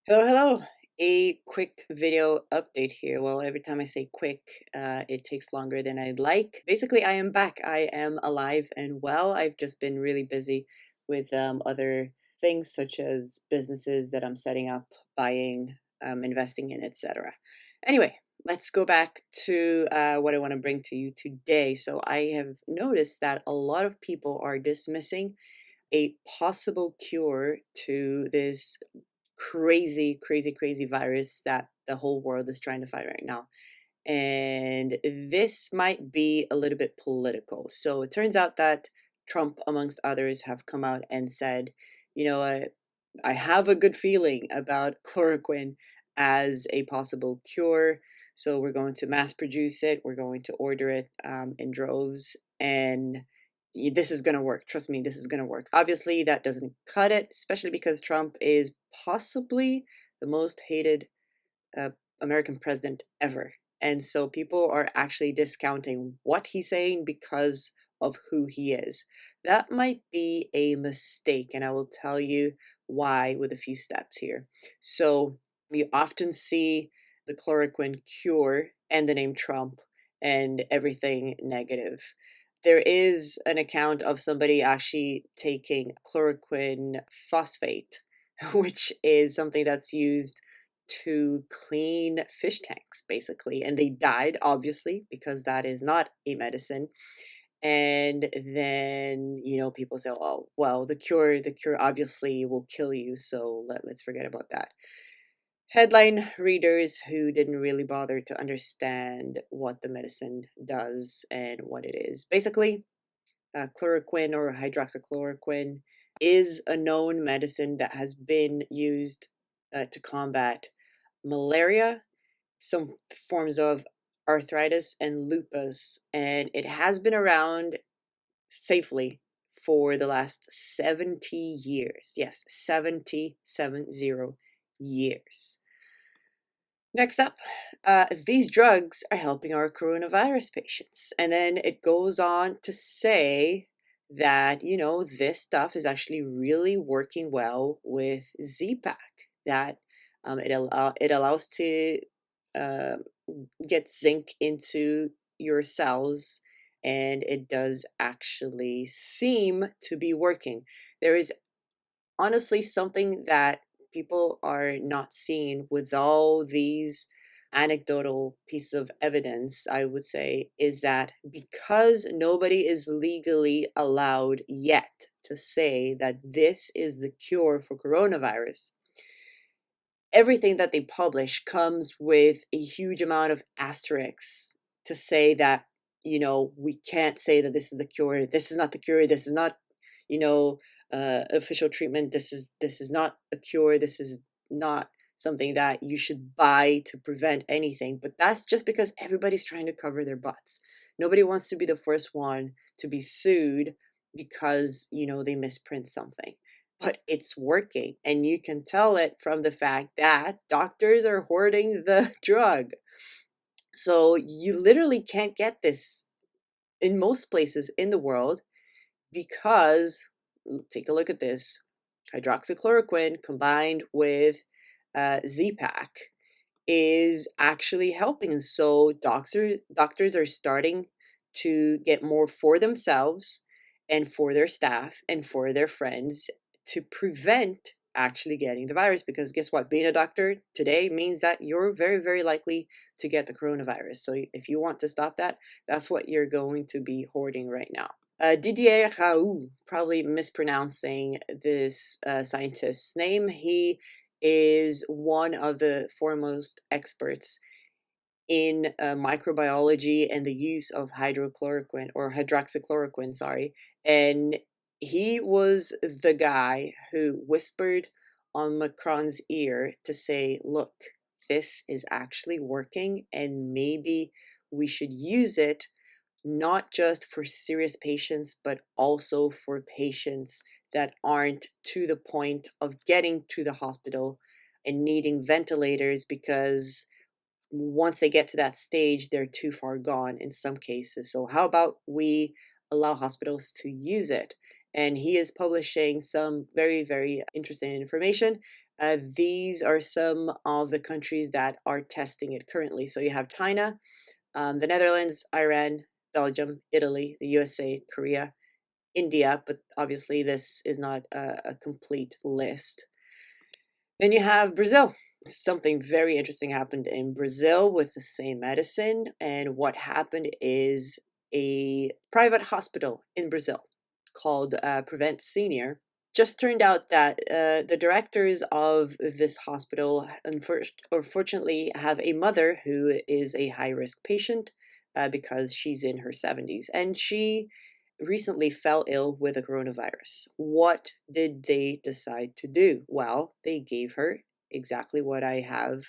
Hello, hello. A quick video update here. Well, every time I say quick, it takes longer than I'd like. Basically, I am back. I am alive and well. I've just been really busy with other things such as businesses that I'm setting up, buying, investing in, etc. Anyway, let's go back to what I want to bring to you today. So, I have noticed that a lot of people are dismissing a possible cure to this crazy, crazy, crazy virus that the whole world is trying to fight right now. And this might be a little bit political. So it turns out that Trump, amongst others, have come out and said, you know, I have a good feeling about chloroquine as a possible cure. So we're going to mass produce it. We're going to order it in droves. And this is going to work. Trust me, this is going to work. Obviously, that doesn't cut it, especially because Trump is possibly the most hated uh, American president ever. And so people are actually discounting what he's saying because of who he is. That might be a mistake, and I will tell you why with a few steps here. So we often see the chloroquine cure and the name Trump and everything negative. There is an account of somebody actually taking chloroquine phosphate, which is something that's used to clean fish tanks, basically. And they died, obviously, because that is not a medicine. And then, people say, oh, well, the cure obviously will kill you. So let's forget about that. Headline readers who didn't really bother to understand what the medicine does and what it is. Basically, chloroquine or hydroxychloroquine is a known medicine that has been used to combat malaria, some forms of arthritis, and lupus. And it has been around safely for the last 70 years. Yes, 70 years. Next up, these drugs are helping our coronavirus patients. And then it goes on to say that, this stuff is actually really working well with Z-Pack, that it allows to uh, get zinc into your cells, and it does actually seem to be working. There is honestly something that people are not seeing with all these anecdotal pieces of evidence, I would say, is that because nobody is legally allowed yet to say that this is the cure for coronavirus, everything that they publish comes with a huge amount of asterisks to say that, we can't say that this is the cure. This is not the cure. This is not, you know, official treatment. This is not a cure. This is not something that you should buy to prevent anything. But that's just because everybody's trying to cover their butts. Nobody wants to be the first one to be sued because, they misprint something, but it's working. And you can tell it from the fact that doctors are hoarding the drug. So you literally can't get this in most places in the world because, take a look at this, hydroxychloroquine combined with Z-Pack is actually helping. So doctors are starting to get more for themselves and for their staff and for their friends to prevent actually getting the virus, because guess what, being a doctor today means that you're very, very likely to get the coronavirus. So if you want to stop that, that's what you're going to be hoarding right now. Didier Raoult, probably mispronouncing this scientist's name. He is one of the foremost experts in microbiology and the use of hydrochloroquine or hydroxychloroquine, sorry. And he was the guy who whispered on Macron's ear to say, look, this is actually working and maybe we should use it not just for serious patients, but also for patients that aren't to the point of getting to the hospital and needing ventilators, because once they get to that stage, they're too far gone in some cases. So, how about we allow hospitals to use it? and he is publishing some very, very interesting information. These are some of the countries that are testing it currently. So you have China, the Netherlands, Iran, Belgium, Italy, the USA, Korea, India, but obviously this is not a complete list. Then you have Brazil. Something very interesting happened in Brazil with the same medicine. And what happened is a private hospital in Brazil called Prevent Senior just turned out that the directors of this hospital unfortunately have a mother who is a high risk patient because she's in her 70s. And she recently fell ill with a coronavirus. What did they decide to do? Well, they gave her exactly what I have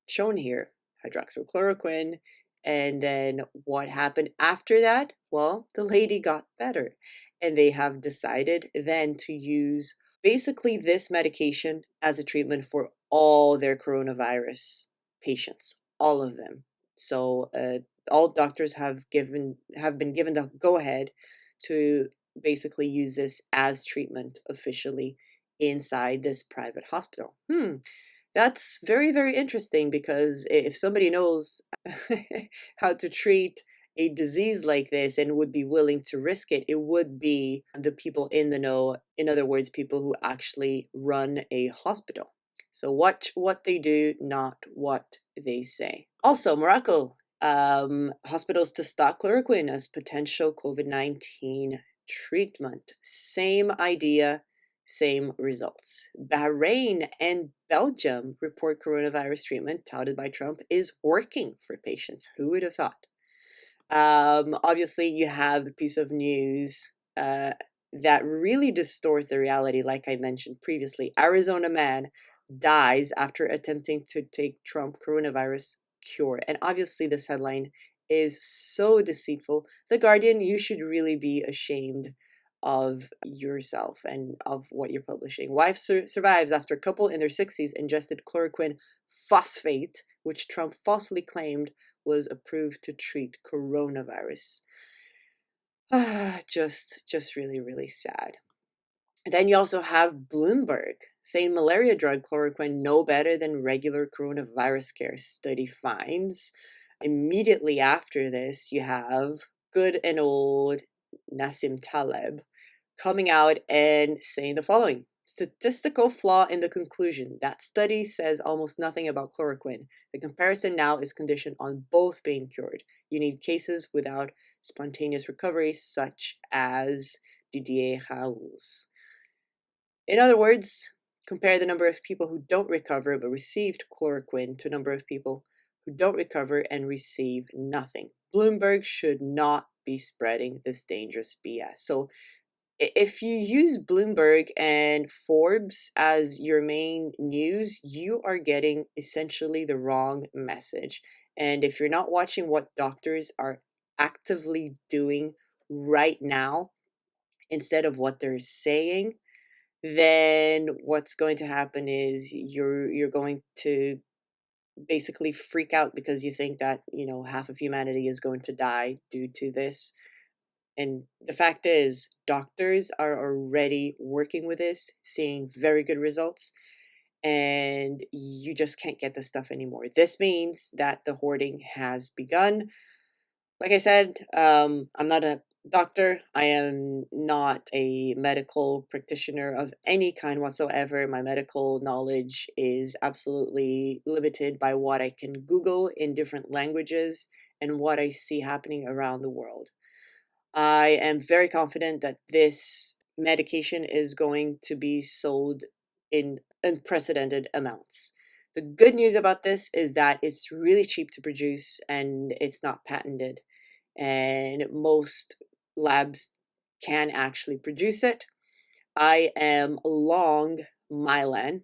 shown here, hydroxychloroquine. And then what happened after that? Well, the lady got better. And they have decided then to use basically this medication as a treatment for all their coronavirus patients, all of them. So all doctors have been given the go ahead to basically use this as treatment officially inside this private hospital. That's very, very interesting because if somebody knows how to treat a disease like this and would be willing to risk it, it would be the people in the know. In other words, people who actually run a hospital. So watch what they do, not what they say. Also, Morocco, hospitals to stock chloroquine as potential COVID-19 treatment. Same idea, same results. Bahrain and Belgium report coronavirus treatment touted by Trump is working for patients. Who would have thought? Obviously, you have the piece of news that really distorts the reality, like I mentioned previously. Arizona man dies after attempting to take Trump coronavirus cure. And obviously, this headline is so deceitful. The Guardian, you should really be ashamed of yourself and of what you're publishing. Wife survives after a couple in their 60s ingested chloroquine phosphate, which Trump falsely claimed was approved to treat coronavirus. Just really, really sad. And then you also have Bloomberg saying malaria drug chloroquine no better than regular coronavirus care, study finds. Immediately after this, you have good and old Nassim Taleb coming out and saying the following: statistical flaw in the conclusion. That study says almost nothing about chloroquine. The comparison now is conditioned on both being cured. You need cases without spontaneous recovery, such as Didier Raoul's. In other words, compare the number of people who don't recover but received chloroquine to the number of people who don't recover and receive nothing. Bloomberg should not be spreading this dangerous BS. So if you use Bloomberg and Forbes as your main news, you are getting essentially the wrong message. And if you're not watching what doctors are actively doing right now instead of what they're saying, then what's going to happen is you're going to basically freak out because you think that, half of humanity is going to die due to this. And the fact is, doctors are already working with this, seeing very good results, and you just can't get this stuff anymore. This means that the hoarding has begun. Like I said, I'm not a doctor. I am not a medical practitioner of any kind whatsoever. My medical knowledge is absolutely limited by what I can Google in different languages and what I see happening around the world. I am very confident that this medication is going to be sold in unprecedented amounts. The good news about this is that it's really cheap to produce and it's not patented, and most labs can actually produce it. I am long Mylan.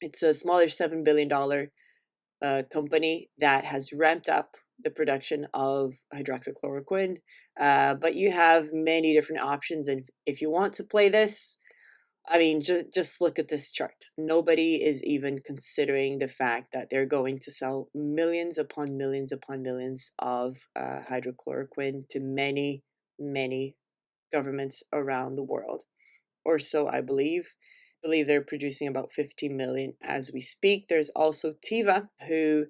It's a smaller $7 billion company that has ramped up the production of hydroxychloroquine. But you have many different options. And if you want to play this, I mean, just look at this chart. Nobody is even considering the fact that they're going to sell millions upon millions upon millions of hydrochloroquine to many, many governments around the world, or so I believe. Believe they're producing about 50 million as we speak. There's also Tiva, who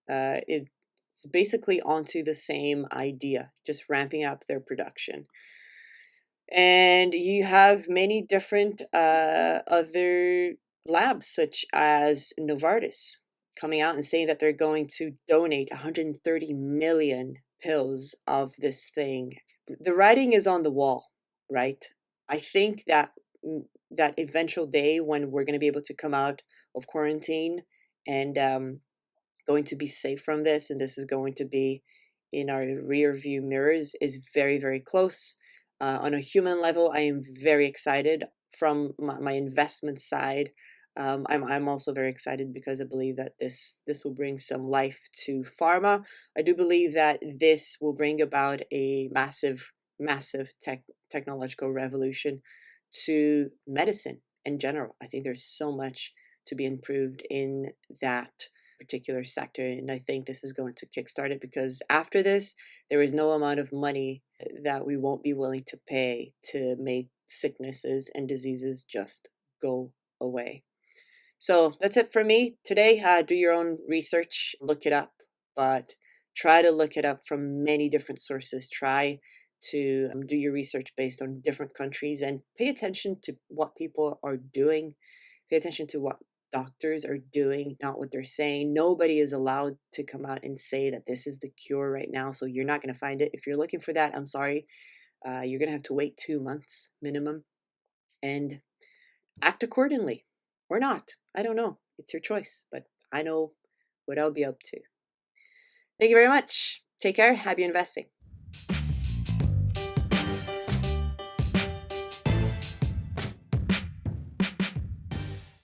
it's basically onto the same idea, just ramping up their production. And you have many different other labs, such as Novartis, coming out and saying that they're going to donate 130 million pills of this thing. The writing is on the wall, right? I think that that eventual day when we're going to be able to come out of quarantine and going to be safe from this, and this is going to be in our rear view mirrors, is very, very close. On a human level, I am very excited. From my investment side, I'm also very excited because I believe that this will bring some life to pharma. I do believe that this will bring about a massive technological revolution to medicine in general. I think there's so much to be improved in that particular sector, and I think this is going to kickstart it, because after this, there is no amount of money that we won't be willing to pay to make sicknesses and diseases just go away. So that's it for me today. Do your own research, look it up, but try to look it up from many different sources. Try to do your research based on different countries and pay attention to what people are doing. Pay attention to what doctors are doing, not what they're saying. Nobody is allowed to come out and say that this is the cure right now. So you're not going to find it. If you're looking for that, I'm sorry. You're going to have to wait 2 months minimum and act accordingly, or not. I don't know. It's your choice, but I know what I'll be up to. Thank you very much. Take care. Happy investing.